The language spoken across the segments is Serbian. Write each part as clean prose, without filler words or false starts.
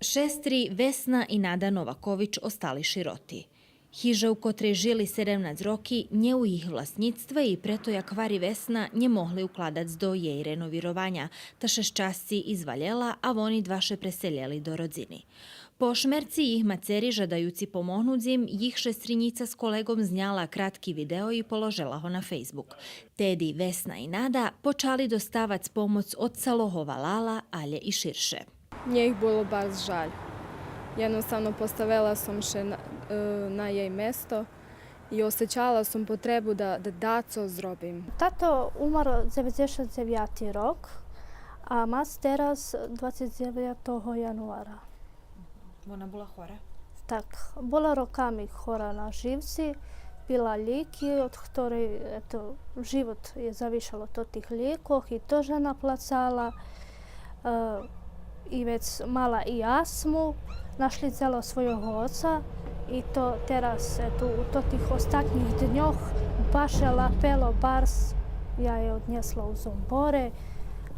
Šestri Vesna i Nada Novakovič ostali široti. Hiža, v kotrej žili 17 roky, nie u ich vlastníctve i preto jak vari Vesna nie mohli ukladac do jej renovirovanja, ta šeščasci izvaljela, a oni dvaše preseljeli do rodzini. Po šmerci ih maceri žadajuci pomohnúť im, jich šestrinjica s kolegom znjala kratki video i položila ho na Facebook. Tedy Vesna i Nada počali dostavac pomoc od Salohova Lala, ale i širše. Nje jih bilo baš žalj. Jednostavno postavila sam še na jej mesto i osjećala sam potrebu da daco zrobim. Tato umar 99 rok, a mas teraz 29 januara. Вона була хора? Tak, bola rokami chora na živci, pila lijeki, od ktorej život je zavišalo od tih lijekov i to žena placala. I već mala i astmu, našli celo svojeg oca i to teraz, u tih ostatnjih dnjoh baš je lapelo bars, ja je odnjesla u zombore,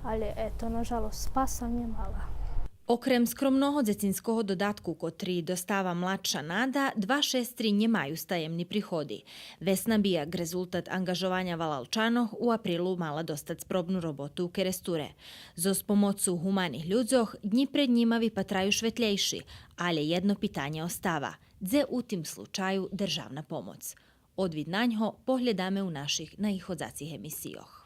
ali nažalost spasa nije mala. Okrem skromnoho dzecinskoho dodatku, kotri dostava mladša Nada, dva šestri njemaju stajemni prihodi. Vesna bijak rezultat angažovanja Valalčanoh u aprilu mala dostat sprobnu robotu u keresture. Zos pomocu humanih ljudzoh, dnji pred njima vypatraju švetljejši, ali jedno pitanje ostava. Dze u tim slučaju državna pomoc? Odvid na njho pohledame u naših najhodzacih emisijoh.